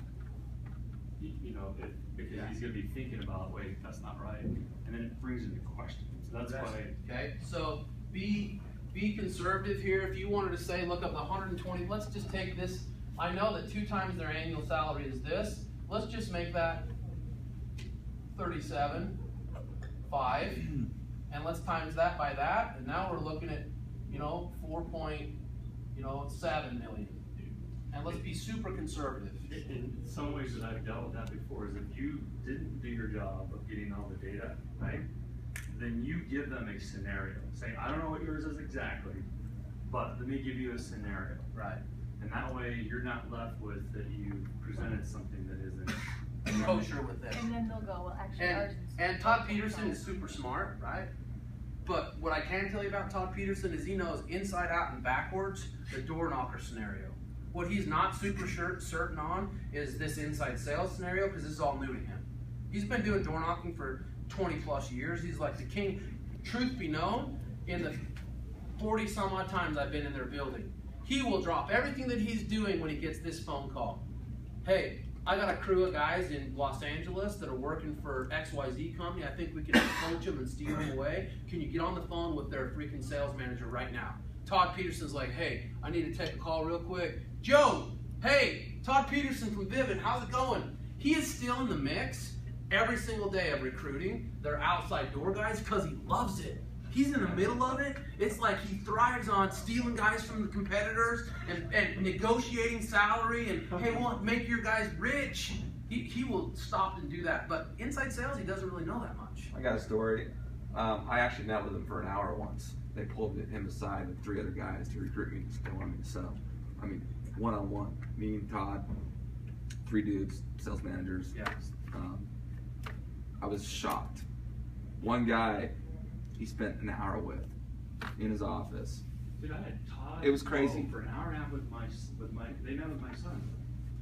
because he's gonna be thinking about, wait, that's not right. And then it brings into question. So that's why. Okay, so be conservative here. If you wanted to say, look up the 120, let's just take this. I know that 2 times their annual salary is this. Let's just make that 37.5, and let's times that by that, and now we're looking at 4.7 million. And let's be super conservative. In some ways that I've dealt with that before is if you didn't do your job of getting all the data, right, then you give them a scenario. Say, I don't know what yours is exactly, but let me give you a scenario. Right. And that way you're not left with that you presented something that isn't kosher with this. And then they'll go, well, actually ours is. And Todd Peterson is super smart, right? But what I can tell you about Todd Peterson is he knows inside out and backwards the door knocker scenario. What he's not super certain on is this inside sales scenario because this is all new to him. He's been doing door knocking for 20 plus years. He's like the king. Truth be known, in the 40 some odd times I've been in their building, he will drop everything that he's doing when he gets this phone call. Hey, I got a crew of guys in Los Angeles that are working for XYZ company. I think we can approach them and steal them away. Can you get on the phone with their freaking sales manager right now? Todd Peterson's like, hey, I need to take a call real quick. Joe, hey, Todd Peterson from Vivint, how's it going? He is still in the mix every single day of recruiting their outside door guys because he loves it. He's in the middle of it. It's like he thrives on stealing guys from the competitors and negotiating salary and, hey, we'll make your guys rich. He will stop and do that. But inside sales, he doesn't really know that much. I got a story. I actually met with him for an hour once. they pulled him aside with 3 other guys to recruit me to go on me to sell. I mean, one-on-one, me and Todd, 3 dudes, sales managers. Yeah. I was shocked. One guy, he spent an hour with in his office. Dude, I had Todd. It was crazy. For an hour and a half with my, they met with my son.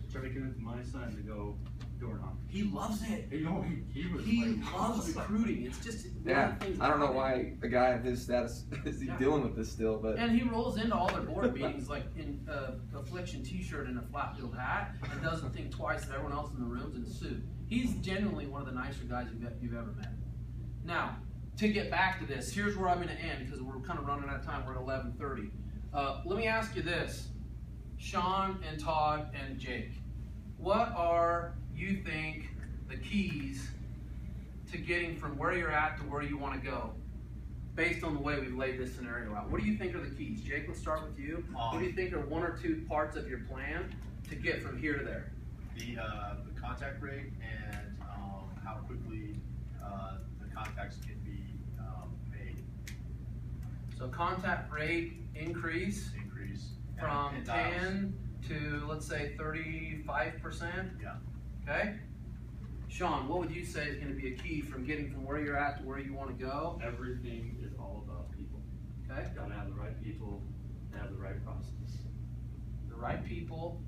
To try to convince my son to go door knocking. He loves it. You know, he was He like, loves recruiting. It's just one Yeah, of the things I don't know about it. why a guy of his status is Yeah. dealing with this still, but And he rolls into all their board meetings like in a Affliction t-shirt and a flat-billed hat, and doesn't think twice that everyone else in the room's in a suit. He's genuinely one of the nicer guys you've ever met. Now, to get back to this, here's where I'm going to end because we're kind of running out of time. We're at 11:30. Let me ask you this, Sean and Todd and Jake. What are you think the keys to getting from where you're at to where you want to go, based on the way we've laid this scenario out? What do you think are the keys? Jake, let's start with you. What do you think are 1 or 2 parts of your plan to get from here to there? The contact rate and how quickly the contacts can be made. So contact rate increase from and dials. 10 to, let's say, 35%? Yeah. Okay? Sean, what would you say is going to be a key from getting from where you're at to where you want to go? everything is all about people. Okay? Gotta have the right people, and have the right process. The right people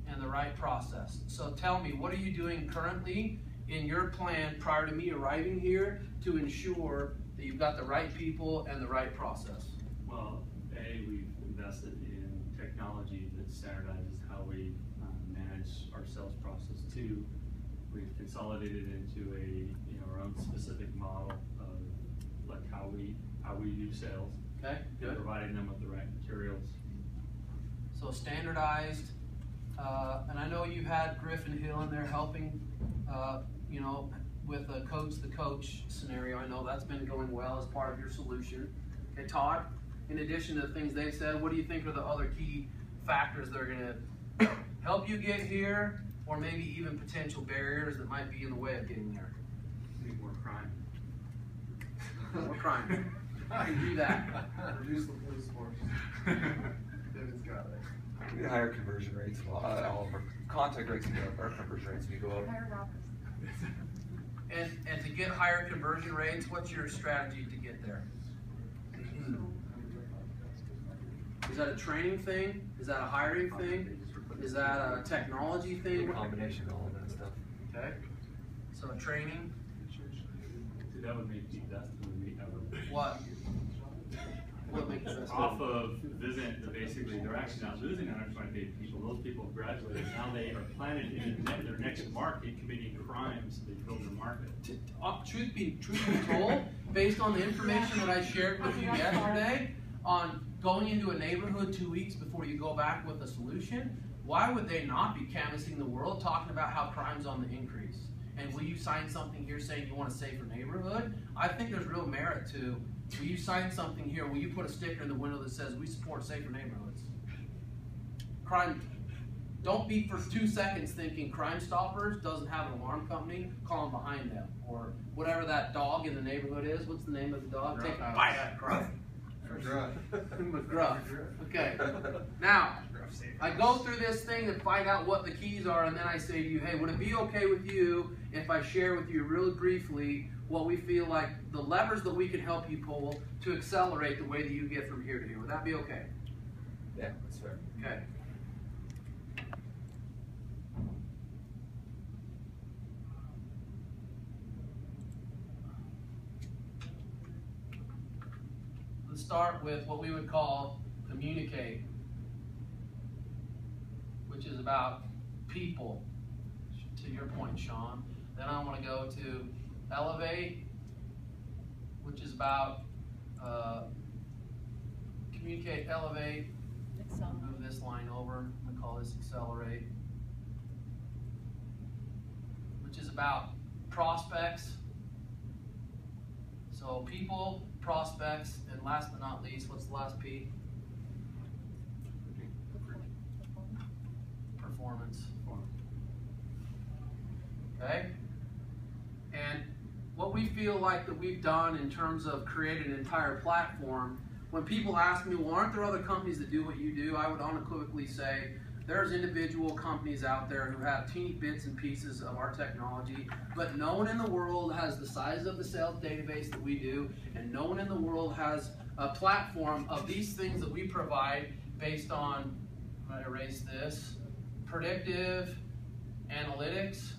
and the right process. So tell me, what are you doing currently in your plan prior to me arriving here to ensure that you've got the right people and the right process? Well, we've invested in technology that standardizes how we manage our sales process. 2, we've consolidated into our own specific model of like how we do sales. Okay, good. Providing them with the right materials. So standardized, and I know you've had Griffin Hill in there helping, with a coach-the-coach scenario. I know that's been going well as part of your solution. Okay, Todd, in addition to the things they've said, what do you think are the other key factors that are going to help you get here, or maybe even potential barriers that might be in the way of getting there? I think more crime. More crime. I can do that. Reduce the police force. David's got it. we need higher conversion rates. All of our contact rates can go up, our conversion rates can go up. And to get higher conversion rates, what's your strategy to get there? Is that a training thing? Is that a hiring thing? Is that a technology thing? A combination of all of that stuff. Okay. So training. Dude, that would make the best of me ever. What? What makes it best? Off of visiting, basically, they're actually not losing 128 people. Those people graduated. Now they are planted in their next market, committing crimes. They build their market. Truth be told, based on the information that I shared with you yesterday on going into a neighborhood 2 weeks before you go back with a solution, why would they not be canvassing the world talking about how crime's on the increase? And will you sign something here saying you want a safer neighborhood? I think there's real merit to, will you sign something here, will you put a sticker in the window that says we support safer neighborhoods? Crime, don't be for 2 seconds thinking Crime Stoppers doesn't have an alarm company, call them behind them. Or whatever that dog in the neighborhood is, what's the name of the dog? Take a bite out of crime. McGruff. Okay. Now, I go through this thing and find out what the keys are, and then I say to you, hey, would it be okay with you if I share with you really briefly what we feel like the levers that we can help you pull to accelerate the way that you get from here to here? Would that be okay? Yeah, that's fair. Okay. Let's start with what we would call communicate, which is about people, to your point, Sean. Then I want to go to elevate, which is about communicate, elevate. Move this line over. I'm going to call this accelerate, which is about prospects. So people, prospects, and last but not least, what's the last P? Performance. Okay? And what we feel like that we've done in terms of creating an entire platform, when people ask me, well, aren't there other companies that do what you do? I would unequivocally say, there's individual companies out there who have teeny bits and pieces of our technology, but no one in the world has the size of the sales database that we do, and no one in the world has a platform of these things that we provide based on, I'm going to erase this, predictive analytics,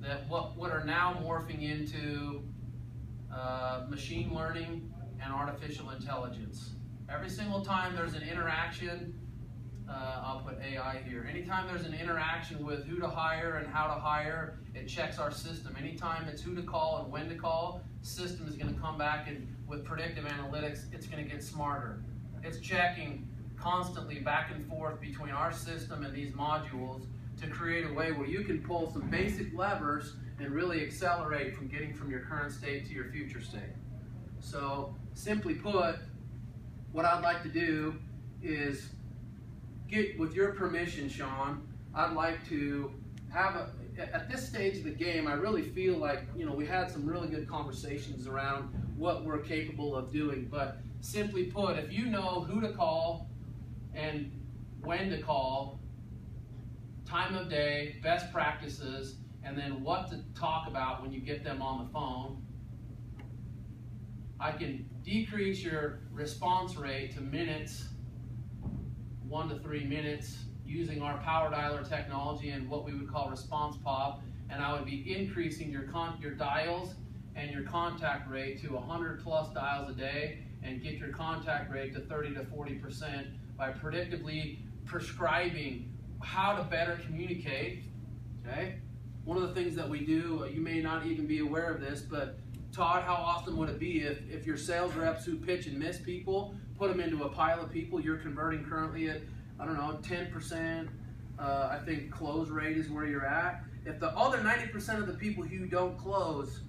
that what are now morphing into machine learning and artificial intelligence. Every single time there's an interaction, I'll put AI here. Anytime there's an interaction with who to hire and how to hire, it checks our system. Anytime it's who to call and when to call, system is going to come back, and with predictive analytics, it's going to get smarter. It's checking constantly back and forth between our system and these modules to create a way where you can pull some basic levers and really accelerate from getting from your current state to your future state. So simply put, what I'd like to do is get, with your permission, Sean, I'd like to have at this stage of the game, I really feel like, we had some really good conversations around what we're capable of doing, but simply put, if you know who to call and when to call, time of day, best practices, and then what to talk about when you get them on the phone, I can decrease your response rate to minutes, 1 to 3 minutes, using our Power Dialer technology and what we would call Response Pop, and I would be increasing your dials and your contact rate to 100 plus dials a day, and get your contact rate to 30 to 40% by predictably prescribing how to better communicate. Okay? One of the things that we do, you may not even be aware of this, but Todd, how awesome would it be if your sales reps who pitch and miss people, put them into a pile of people you're converting currently at, 10%, I think close rate is where you're at. If the other 90% of the people who don't close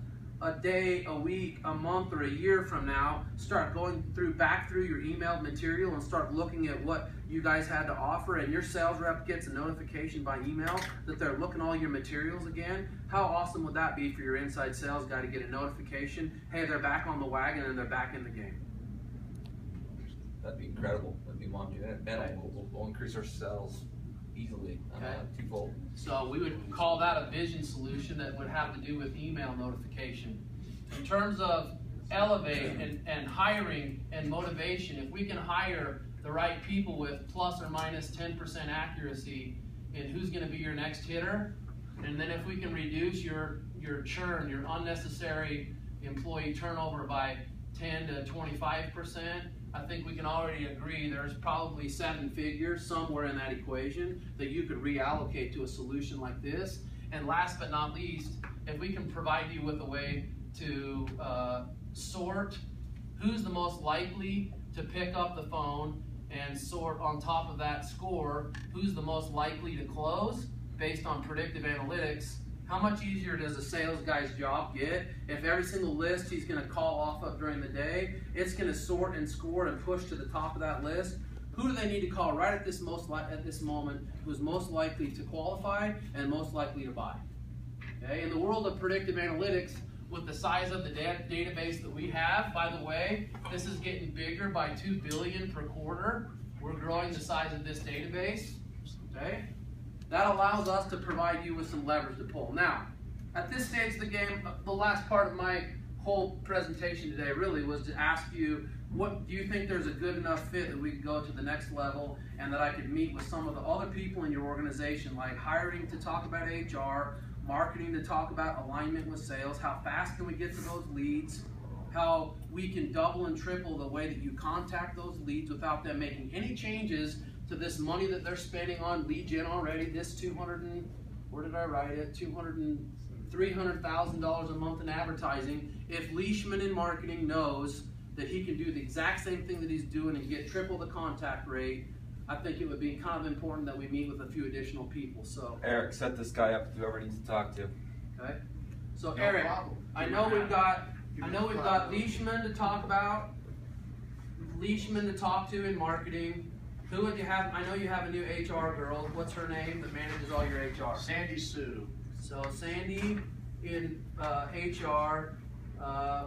a day, a week, a month, or a year from now start going back through your emailed material and start looking at what you guys had to offer, and your sales rep gets a notification by email that they're looking all your materials again, how awesome would that be for your inside sales guy to get a notification, hey, they're back on the wagon and they're back in the game? That'd be incredible. That'd be we'll increase our sales easily, twofold. So we would call that a vision solution that would have to do with email notification. In terms of elevate and hiring and motivation, if we can hire the right people with plus or minus 10% accuracy in who's going to be your next hitter, and then if we can reduce your churn, your unnecessary employee turnover by 10 to 25%, I think we can already agree there's probably 7 figures somewhere in that equation that you could reallocate to a solution like this. And last but not least, if we can provide you with a way to sort who's the most likely to pick up the phone, and sort on top of that score who's the most likely to close based on predictive analytics, how much easier does a sales guy's job get if every single list he's going to call off of during the day, it's going to sort and score and push to the top of that list? Who do they need to call right at this moment who's most likely to qualify and most likely to buy? Okay? In the world of predictive analytics, with the size of the database that we have, by the way, this is getting bigger by 2 billion per quarter. We're growing the size of this database. Okay? That allows us to provide you with some levers to pull. Now, at this stage of the game, the last part of my whole presentation today really was to ask you, what do you think there's a good enough fit that we could go to the next level, and that I could meet with some of the other people in your organization, like hiring to talk about HR, marketing to talk about alignment with sales, how fast can we get to those leads, how we can double and triple the way that you contact those leads without them making any changes to this money that they're spending on lead gen already, this $300,000 a month in advertising. If Leishman in marketing knows that he can do the exact same thing that he's doing and get triple the contact rate, I think it would be kind of important that we meet with a few additional people. So Eric, set this guy up with whoever needs to talk to. Okay. So No Eric, problem. I know we've got Leishman to talk about, Leishman to talk to in marketing. Who would you have? I know you have a new HR girl. What's her name that manages all your HR? Sandy Sue. So Sandy in HR.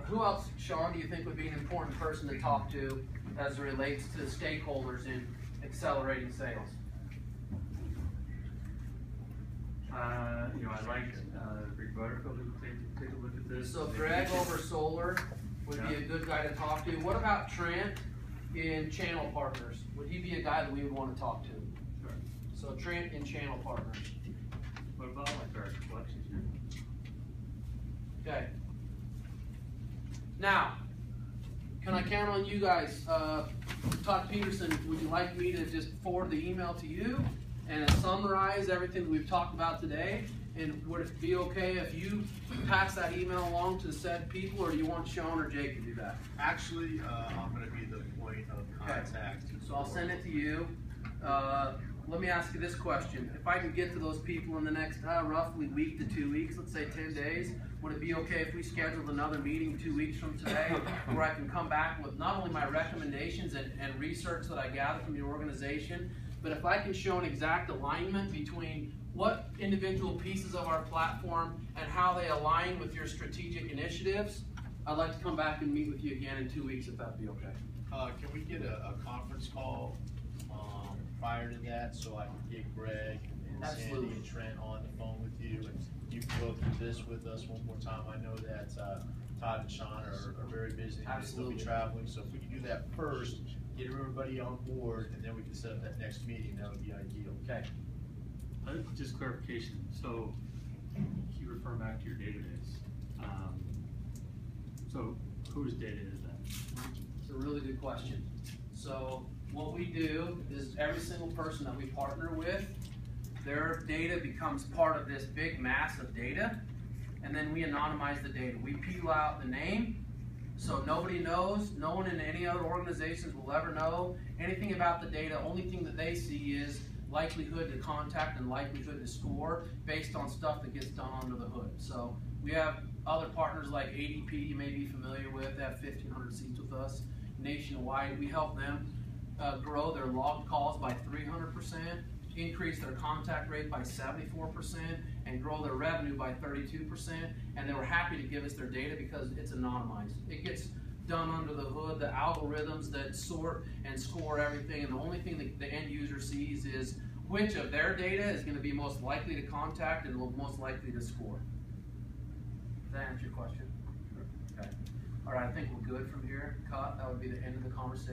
Who else, Sean, do you think would be an important person to talk to as it relates to stakeholders in accelerating sales? I'd like Rick Butterfield to take a look at this. So Greg over solar would be a good guy to talk to. What about Trent in channel partners? Would he be a guy that we would want to talk to? Sure. So Trent in channel partners. What about like our collections unit? Okay. Now, can I count on you guys? Todd Peterson, would you like me to just forward the email to you and summarize everything that we've talked about today? And would it be okay if you pass that email along to said people, or do you want Sean or Jake to do that? Actually, I'm gonna be the point of contact. So I'll send it to you. Let me ask you this question. If I can get to those people in the next roughly week to 2 weeks, let's say 10 days, would it be okay if we scheduled another meeting 2 weeks from today where I can come back with not only my recommendations and research that I gather from your organization, but if I can show an exact alignment between what individual pieces of our platform and how they align with your strategic initiatives, I'd like to come back and meet with you again in 2 weeks if that'd be okay. Can we get a conference call prior to that, so I can get Greg and Absolutely. Sandy and Trent on the phone with you, and you can go through this with us one more time? I know that Todd and Sean are very busy, and they'll Absolutely. be traveling, so if we can do that first, get everybody on board, and then we can set up that next meeting, that would be ideal. Okay. Just clarification, so you refer back to your database. So whose data is that? It's a really good question. So what we do is every single person that we partner with, their data becomes part of this big mass of data, and then we anonymize the data. We peel out the name, so nobody knows, no one in any other organizations will ever know anything about the data. Only thing that they see is likelihood to contact and likelihood to score based on stuff that gets done under the hood. So we have other partners like ADP you may be familiar with. They have 1,500 seats with us nationwide. We help them grow their log calls by 300%, increase their contact rate by 74%, and grow their revenue by 32%. And they were happy to give us their data because it's anonymized. It gets done under the hood, the algorithms that sort and score everything, and the only thing that the end user sees is which of their data is going to be most likely to contact and most likely to score. Does that answer your question? Okay. All right, I think we're good from here. Cut. That would be the end of the conversation.